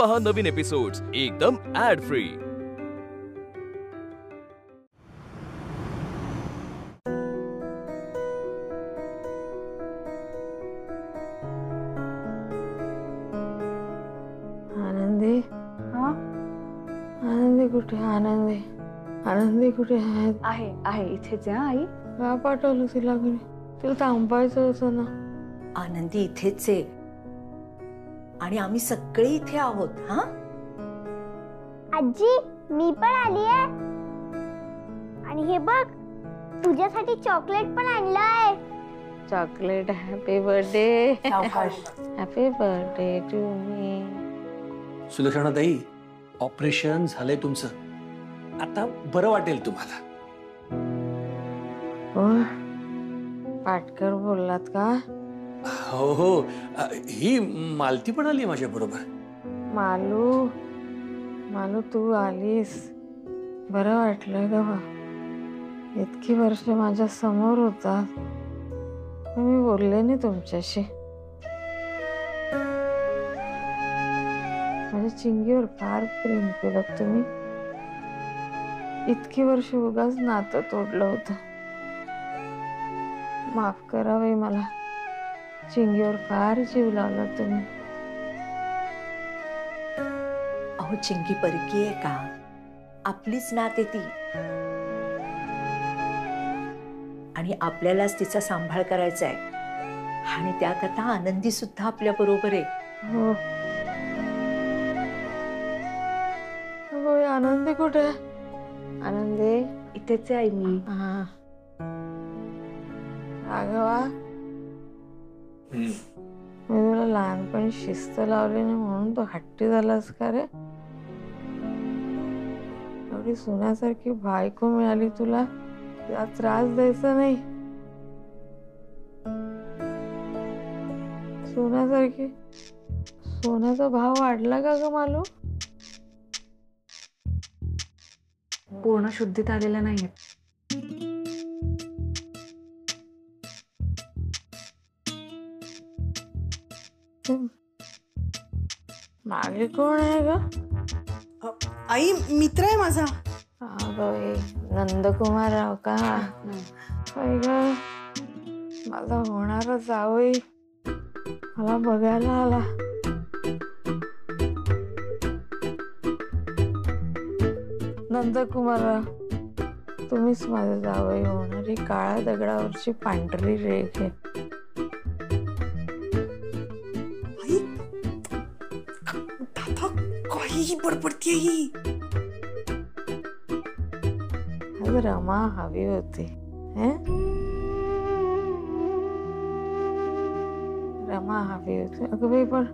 पहा नवीन एपिसोड्स एकदम add free. आनंदी, आनंदी कुठे? आनंदी, आनंदी कुठे आहे? आहे इथेच आहे आई. का पाठवलं तिला घरी? तिला थांबायचं होतं ना. आनंदी इथेच आहे आणि आम्ही सगळे इथे आहोत. हा आजी, मी पण आली आहे. आणि हे बघ, तुझ्यासाठी चॉकलेट पण आणलंय. Chocolate. Happy birthday. Happy birthday to me. सुलक्षणाताई, ऑपरेशन झालंय तुमचं, आता बरं वाटेल तुम्हाला. पाटकर बोललात का? हो हो, ही मालती पण आली माझ्या बरोबर. मालू, मालू तू आलीस, बरं वाटलं ग बा. इतकी वर्ष माझ्या समोर होता, मी बोलले नाही तुमच्याशी. माझ्या चिंगीवर फार प्रेम केलं तुम्ही. इतकी वर्ष उगाच नातं तोडलं होतं. माफ करावे मला. चिंगीवर फार जीव लावला तुम्ही. अहो, चिंगी परकी आहे का? आपलीच नात आहे ती, आणि आपल्यालाच तिचा सांभाळ करायचा आहे. आणि त्यात आता आनंदी सुद्धा आपल्या बरोबर आहे. हो. आनंदी कुठे? आनंदी इथेच आहे आई मी. राघवा, मी तुला लहानपणी शिस्त लावली नाही म्हणून तो हट्टी झालास का रे? एवढी सोन्यासारखी बायको मिळाली तुला, तिला त्रास द्यायचा नाही. सोन्यासारखी. सोन्याचा भाव वाढला का ग मालू? पूर्ण शुद्धीत आलेला नाहीये. मागे कोण आहे ग? आई, मित्र आहे माझा. नंदकुमारराव का? माझा होणारा जावई मला बघायला आला. नंदकुमारराव, तुम्हीच माझे जावई होणारी काळ्या दगडावरची पांढरी रेख आहे. काही बडबडतीये ही. आज रमा हवी होती. रमा हवी होती. अगं बाई, पण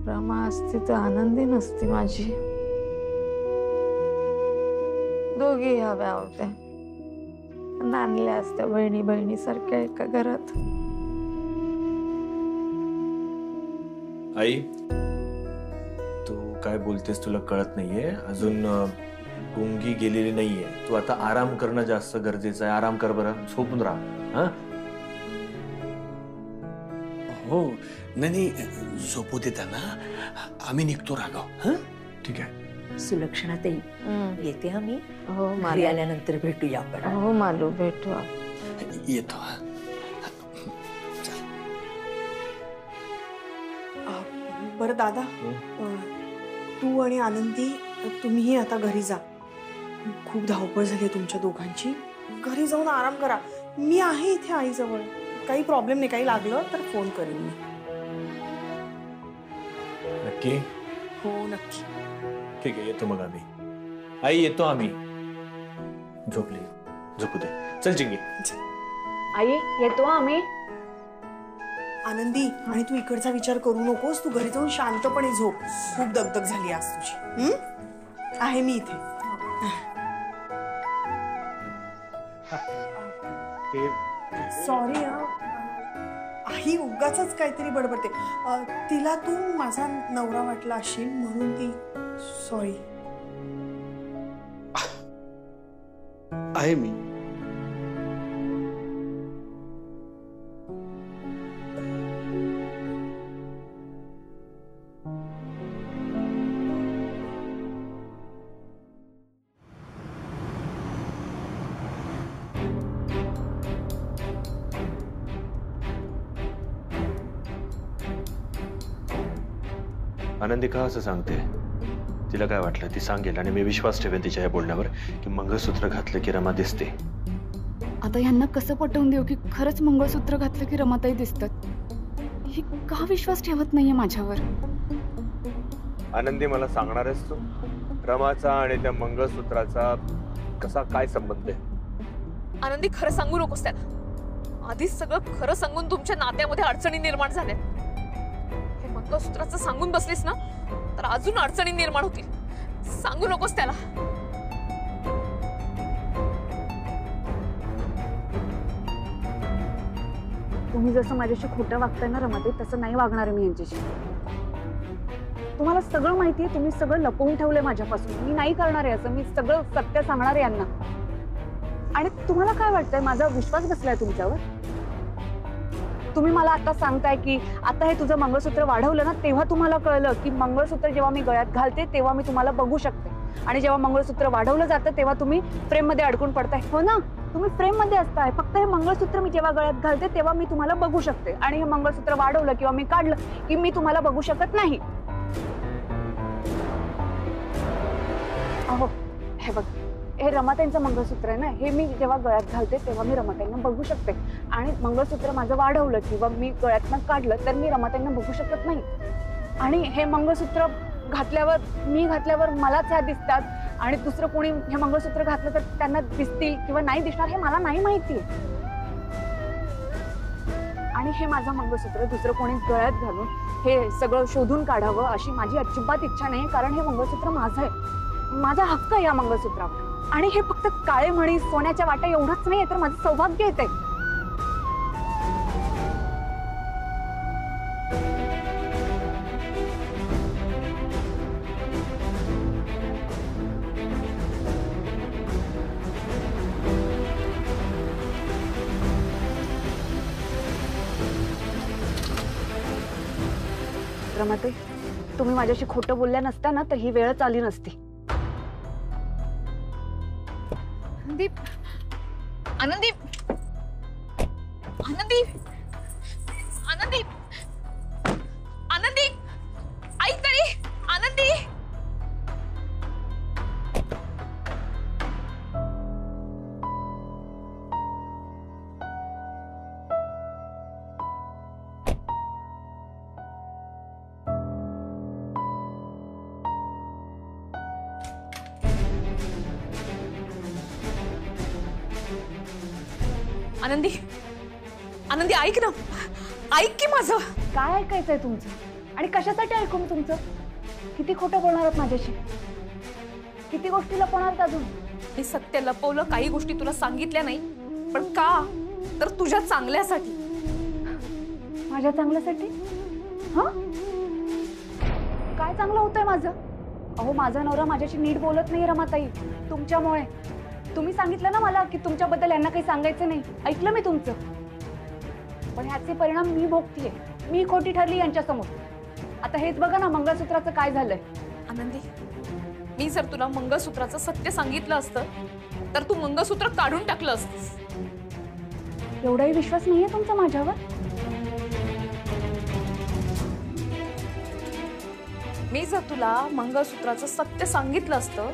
रमा असती तर आनंदी नसती माझी. दोघी हव्या होत्या, नांदल्या असत्या बहिणी बहिणी सारख्या एका घरात. आई, तू काय बोलतेस तुला कळत नाहीये. अजून गुंगी गेलेली नाहीये. तू आता आराम करणं जास्त गरजेचं आहे. आराम कर बरं, झोपून राहा. हो, नाही झोपू दे त्यांना. आम्ही निघतो राघव. ठीक आहे. सुलक्षणाताई, येते आम्ही. हो, घरी आल्यानंतर भेटूया आपण. हो मालू, भेटू. येतो. बरं दादा, तू आणि आनंदी तुम्हीही आता घरी जा. खूप धावपळ झाली तुमच्या दोघांची. घरी जाऊन आराम करा. मी आहे इथे आईजवळ. काही प्रॉब्लेम नाही. काही लागलं तर फोन करेन मी. नक्की? हो, नक्की. ठीक आहे, येतो मग आम्ही. आई, येतो आम्ही. झोपली, झोपू दे. चल चिंगी. आई, येतो आम्ही. आनंदी, आणि तू इकडचा विचार करू नकोस. तू घरी जाऊन शांतपणे झोप. खूप दगदग झाली आज तुझी. आहे मी इथे. सॉरी आई, उगाचच काहीतरी बडबडते. तिला तू माझा नवरा वाटला असेल म्हणून ती. सॉरी. आहे मी. आनंदी का असं सांगते? तिला काय वाटलं? ती सांगेल आणि मी विश्वास ठेवेन तिच्या या बोलण्यावर की मंगळसूत्र घातलं की रमा दिसते. आता यांना कसं पटवून देऊ की खरंच मंगळसूत्र घातलं की रमाताई दिसतात? ही का विश्वास ठेवत नाहीये माझ्यावर? आनंदी, मला सांगणार आहेस तू रमाचा आणि त्या मंगळसूत्राचा कसा काय संबंध आहे? आनंदी, खरं सांगू नकोस त्याला. आधीच सगळं खरं सांगून तुमच्या नात्यामध्ये अडचणी निर्माण झाल्या. हे मंगळसूत्राचं सांगून बसलीस ना तर अजून अडचणी निर्माण होतील. सांगू नकोस त्याला. तुम्ही जसं माझ्याशी खोटं वागताय ना रमाताई, तसं नाही वागणार मी यांच्याशी. तुम्हाला सगळं माहितीये, तुम्ही सगळं लपवून ठेवलंय माझ्यापासून. मी नाही करणार आहे असं. मी सगळं सत्य सांगणार आहे यांना. आणि तुम्हाला काय वाटतंय, माझा विश्वास बसलाय तुमच्यावर? तुम्ही मला आता सांगताय की आता हे तुझं मंगळसूत्र वाढवलं ना तेव्हा तुम्हाला कळलं की मंगळसूत्र जेव्हा मी गळ्यात घालते तेव्हा मी तुम्हाला बघू शकते, आणि जेव्हा मंगळसूत्र वाढवलं जातं तेव्हा तुम्ही फ्रेम मध्ये अडकून पडताय. हो ना, तुम्ही फ्रेम मध्ये असताय. फक्त हे मंगळसूत्र मी जेव्हा गळ्यात घालते तेव्हा मी तुम्हाला बघू शकते, आणि हे मंगळसूत्र वाढवलं किंवा मी काढलं की मी तुम्हाला बघू शकत नाही. अहो हे बघ, हे रमाताईंचं मंगळसूत्र आहे ना, हे मी जेव्हा गळ्यात घालते तेव्हा मी रमाताईंना बघू शकते, आणि मंगळसूत्र माझं वाढवलं किंवा मी गळ्यातनं काढलं तर मी रमाताईंना बघू शकत नाही. आणि हे मंगळसूत्र घातल्यावर मलाच ह्या दिसतात, आणि दुसरं कोणी हे मंगळसूत्र घातलं तर त्यांना दिसतील किंवा नाही दिसणार हे मला नाही माहिती. आणि हे माझं मंगळसूत्र दुसरं कोणी गळ्यात घालून हे सगळं शोधून काढावं अशी माझी अजिबात इच्छा नाही, कारण हे मंगळसूत्र माझं आहे. माझा हक्क आहे या मंगळसूत्रावर. आणि हे फक्त काळे मणी सोन्याच्या वाट्या एवढंच नाही तर माझं सौभाग्य येते. रमाताई, तुम्ही माझ्याशी खोटं बोलल्या नसता ना तर ही वेळच आली नसती. आनंदी, आनंदी, आनंदी, आनंदी, ऐक तरी. आनंदी, आनंदी, आनंदी, ऐक ना. ऐक की माझं. काय ऐकायचंय तुमचं? आणि कशासाठी ऐकू मी तुमचं? किती खोटं बोलणार आहात माझ्याशी? किती गोष्टी लपवणार आहात अजून? हे सत्य लपवलं, काही गोष्टी तुला सांगितल्या नाही, पण का? तर तुझ्या चांगल्यासाठी. माझ्या चांगल्यासाठी? हा, काय चांगलं होतंय माझं? अहो, माझा नवरा माझ्याशी नीट बोलत नाही रमाताई, तुमच्यामुळे. तुम्ही सांगितलं ना मला की तुमच्याबद्दल यांना काही सांगायचं नाही. ऐकलं मी तुमचं, पण ह्याचे परिणाम मी भोगतीये. मी खोटी ठरली यांच्यासमोर. आता हेच बघा ना मंगळसूत्राचं काय झालंय. आनंदी, मी जर तुला मंगळसूत्राचं सत्य सांगितलं असतं तर तू मंगळसूत्र काढून टाकलं असतंस. एवढाही विश्वास नाहीये तुमचा माझ्यावर? मी जर तुला मंगळसूत्राचं सत्य सांगितलं असतं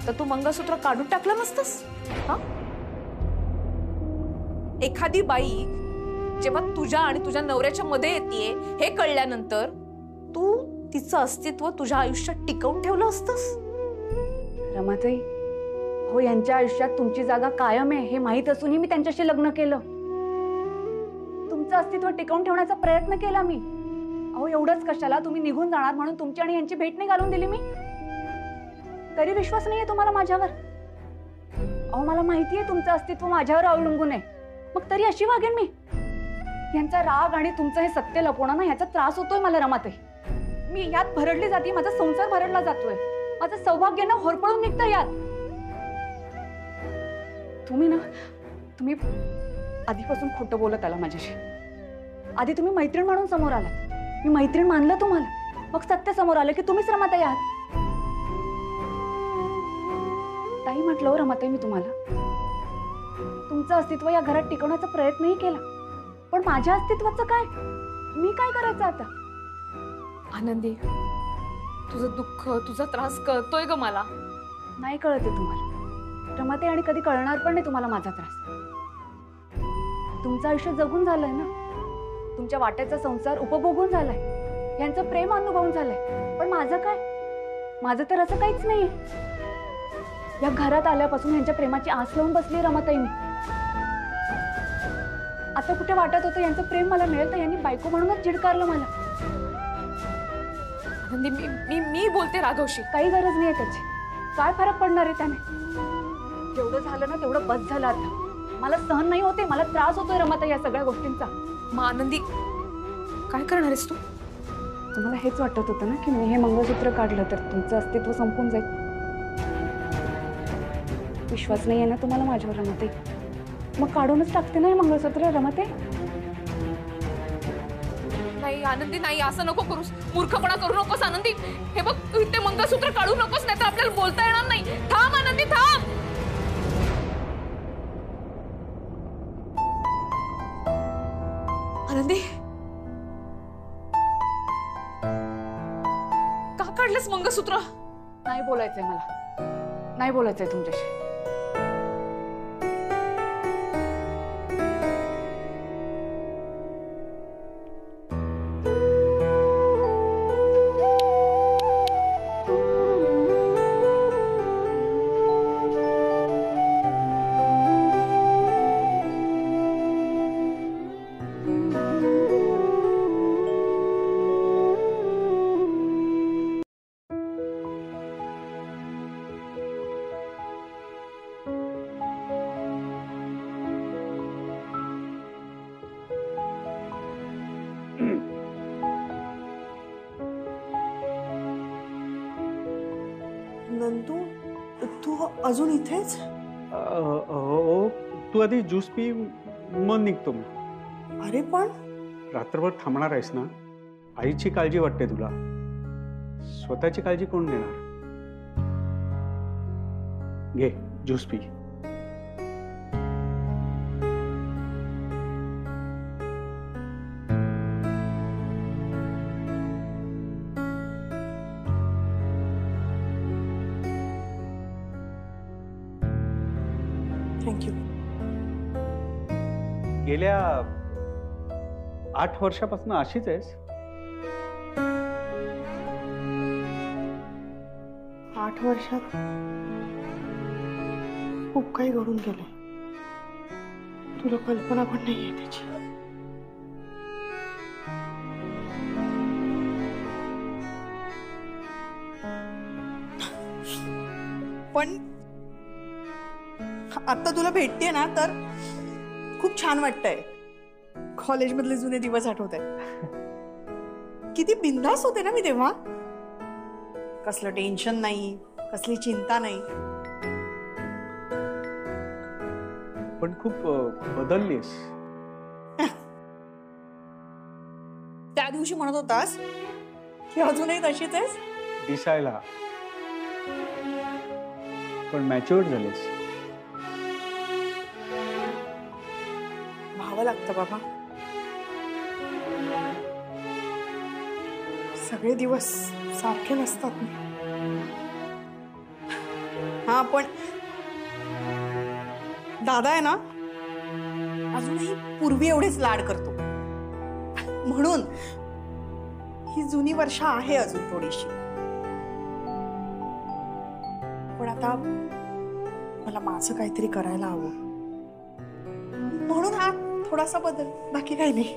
तर तू मंगळसूत्र काढून टाकलं नसतंस. हा, एखादी बाई जेव्हा तुझ्या आणि तुझ्या नवऱ्याच्या मध्ये येते हे कळल्यानंतर तू तिचं अस्तित्व तुझ्या आयुष्यात टिकवून ठेवलं असतंस. रमाताई, हो, यांच्या आयुष्यात तुमची जागा कायम आहे हे माहीत असूनही मी त्यांच्याशी लग्न केलं. तुमचं अस्तित्व टिकवून ठेवण्याचा प्रयत्न केला मी. अहो, एवढंच कशाला, तुम्ही निघून जाणार म्हणून तुमची आणि यांची भेट नाही घालून दिली मी. तरी विश्वास नाहीये तुम्हाला माझ्यावर? अहो, मला माहितीये तुमचं अस्तित्व माझ्यावर अवलंबून आहे, मग तरी अशी वागेन मी? यांचा राग आणि तुमचं हे सत्य लपवणं ना, ह्याचा त्रास होतोय मला रमाताई. मी यात भरडली जाते, माझा संसार भरडला जातोय, माझं सौभाग्य ना होरपळून निघतं यात. तुम्ही आधीपासून खोटं बोलत आला माझ्याशी. आधी तुम्ही मैत्रीण म्हणून समोर आलात, मी मैत्रीण मानलं तुम्हाला, मग सत्य समोर आलं की तुम्हीच रमाताई आहात. ताई म्हटलं हो रमाताई मी तुम्हाला, तुमचं अस्तित्व या घरात टिकवण्याचा प्रयत्नही केला, पण माझ्या अस्तित्वाचं काय? मी काय करायचं आता? आनंदी, तुझं दुःख, तुझा त्रास कळतोय ग मला. नाही कळते तुम्हाला रमाते, आणि कधी कळणार पण नाही तुम्हाला माझा त्रास. तुमचं आयुष्य जगून झालंय ना, तुमच्या वाट्याचा संसार उपभोगून झालाय, यांचं प्रेम अनुभवून झालंय. पण माझं काय? माझं तर असं काहीच नाहीये. या घरात आल्यापासून यांच्या प्रेमाची आस लावून बसली रमाताई मी. आता कुठे वाटत होतं यांचं प्रेम मला मिळेल, तर यांनी बायको म्हणूनच झिडकारलं मला. आनंदी, मी बोलते राघवशी. काही गरज नाहीये त्याची. काय फरक पडणार आहे त्याने? जेवढं झालं ना तेवढं बस झालं आता. मला सहन नाही होते, मला त्रास होतोय रमाताई या सगळ्या गोष्टींचा. मग आनंदी, काय करणार आहेस तू? तुम्हाला हेच वाटत होतं ना की मी हे मंगळसूत्र काढलं तर तुमचं अस्तित्व संपून जाईल. विश्वास नाही आहे ना तुम्हाला माझ्यावर रमाताई? मग काढूनच टाकते ना हे मंगळसूत्र रमाताई. नाही आनंदी, नाही, असं नको करूस. मूर्खपणा करू नकोस आनंदी. हे बघ, तू ते मंगळसूत्र काढू नकोस, नाही तर आपल्याला बोलता येणार नाही. थांब आनंदी, थांब. आनंदी, का काढलंस मंगळसूत्र? नाही बोलायचंय मला, नाही बोलायचंय तुमच्याशी. नंदू, तू अजून इथेच? हो, तू आधी ज्यूस पी, मग निघतो मी. अरे पण रात्रभर थांबणार आहेस ना? आईची काळजी वाटते तुला, स्वतःची काळजी कोण घेणार? घे ज्यूस पी. थँक्यू. गेल्या 8 वर्षापासून अशीच आहेस? 8 वर्षात खूप काही घडून गेलंय. तुला कल्पना पण नाहीये त्याची. पण आता तुला भेटते ना तर खूप छान वाटतंय. कॉलेजमधले जुने दिवस आठवत आहेत. किती बिंदास होते ना मी तेव्हा. कसलं टेन्शन नाही, कसली चिंता नाही. पण खूप बदललीस. त्या दिवशी म्हणत होतास की अजूनही तशीच आहेस. दिसायला, पण मॅच्युअर्ड झालीस. भावं लागतं बाबा. सगळे दिवस सारखे नसतात ना. हा पण दादा आहे ना, अजूनही पूर्वी एवढेच लाड करतो. म्हणून ही जुनी वर्ष आहे अजून थोडीशी. पण आता मला माझं काहीतरी करायला हवं, म्हणून हा थोडासा बदल, बाकी काही नाही.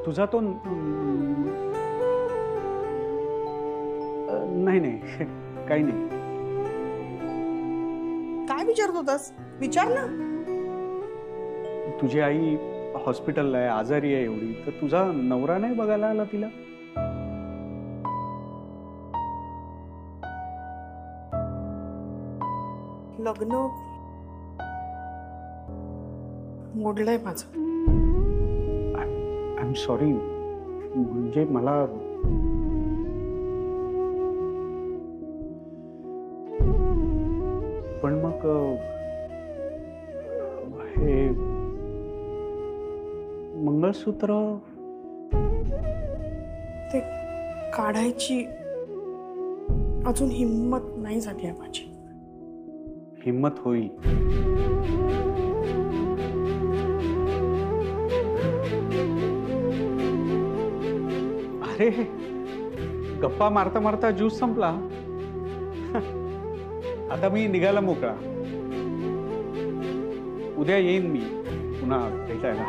तुझा तो नाही काही नाही. काय विचारत होतास? विचार ना. तुझी आई हॉस्पिटलला आहे, आजारी आहे एवढी, तर तुझा नवरा नाही बघायला आला तिला? लग्न मोडलंय माझं. I am sorry. म्हणजे मला पण मग हे मंगळसूत्र ते काढायची अजून हिम्मत नाही झाली आहे माझी. हिम्मत होईल. अरे गप्पा मारता मारता ज्यूस संपला. आता मी निघायला मोकळा. उद्या येईन मी पुन्हा भेटायला.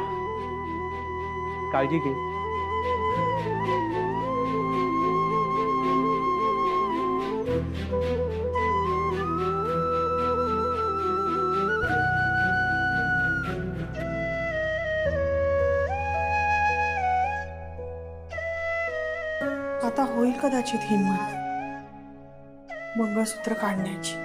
काळजी घे. आता होईल कदाचित हिम्मत मंगळसूत्र काढण्याची.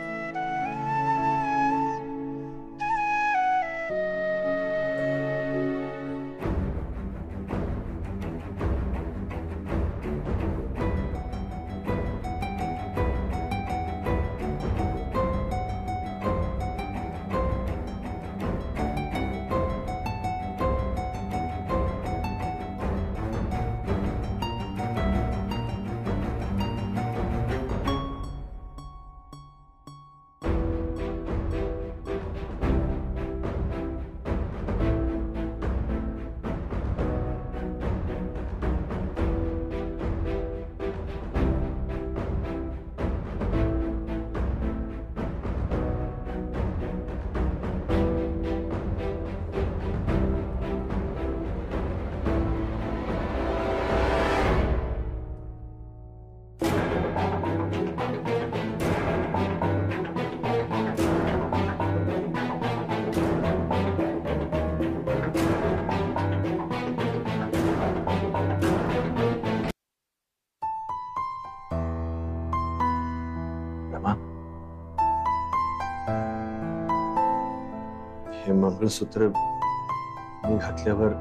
हे मंगळसूत्र मी घातल्यावर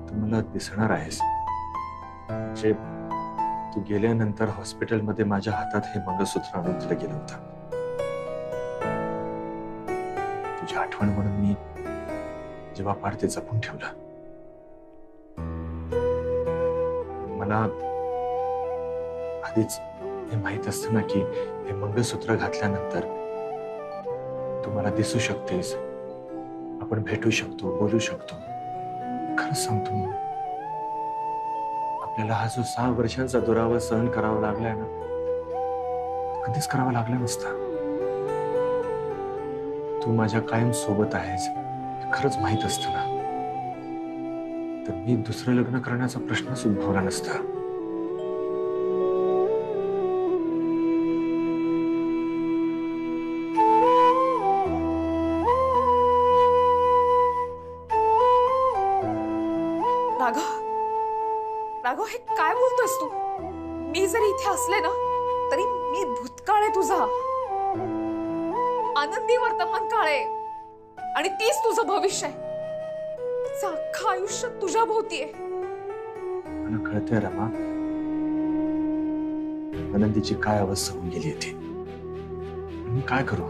तू मला दिसणार आहेस. म्हणजे तू गेल्यानंतर हॉस्पिटलमध्ये माझ्या हातात हे मंगळसूत्र आणून दिलं गेलं होतं. तुझी आठवण म्हणून मी जेव्हा पाडते जपून ठेवलं. मला आधीच हे माहित असतं ना की हे मंगळसूत्र घातल्यानंतर तू मला दिसू शकतेस, आपण भेटू शकतो, बोलू शकतो. खरंच सांगतो मी, आपल्याला हा जो 6 वर्षांचा दुरावा सहन करावा लागलाय ना, कधीच करावा लागला नसता. तू माझ्या कायम सोबत आहेस हे खरंच माहित असतं ना, तर मी दुसरं लग्न करण्याचा प्रश्नच उद्भवला नसता. राघव, हे काय बोलतोयस तू? मी जरी इथे असले ना तरी मी भूतकाळ आहे तुझा, आनंदी वर्तमान काळ आहे आणि तीच तुझं भविष्य आहे. तुझं अख्खं आयुष्य तुझ्या भोवती आहे. मला कळतंय रमा, आनंदीची काय अवस्था होऊन गेली ती. मी काय करू?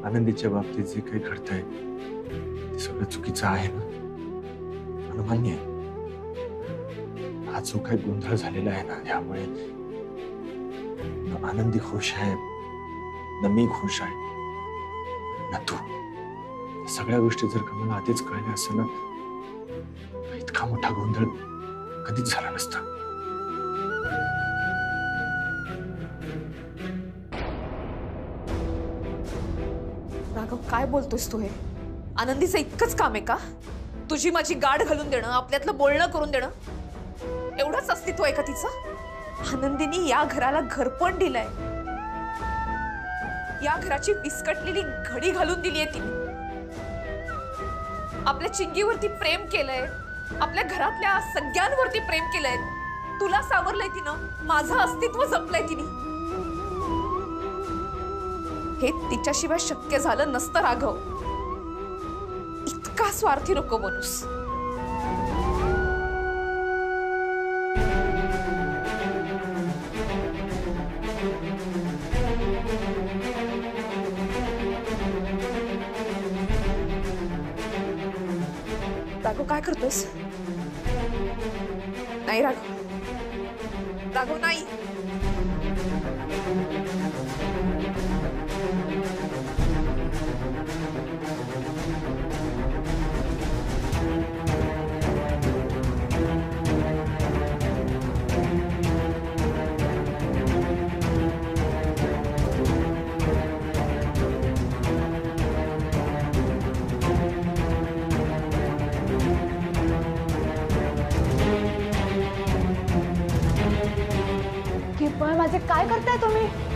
आनंदीच्या बाबतीत जे काही घडतंय ते सगळं चुकीचं आहे ना, मला मान्य आहे. हा जो काही गोंधळ झालेला आहे ना, त्यामुळे न आनंदी खुश आहे, न मी खुश आहे, न तू. सगळ्या गोष्टी जर का मला आधीच कळल्या असेल ना, इतका मोठा गोंधळ कधीच झाला नसता. राघव, काय बोलतोयस तू? हे आनंदीचं इतकंच काम आहे का? तुझी माझी गाठ घालून देणं, आपल्यातलं बोलणं करून देणं, एवढंच अस्तित्व आहे का तिचं? आनंदीने या घराला घरपण दिलंय, या घराची विस्कटलेली घडी घालून दिलीये तिने. आपल्या चिंगीवरती प्रेम केलंय, आपल्या घरातल्या सगळ्यांवरती प्रेम केलंय. तुला सावरलंय तिनं, माझं अस्तित्व जपलंय तिने. हे तिच्याशिवाय शक्य झालं नसतं राघव. इतका स्वार्थी नको बनूस. राघव काय करतोस? नाही राघव, राघव नाही. पण माझे काय करताय तुम्ही?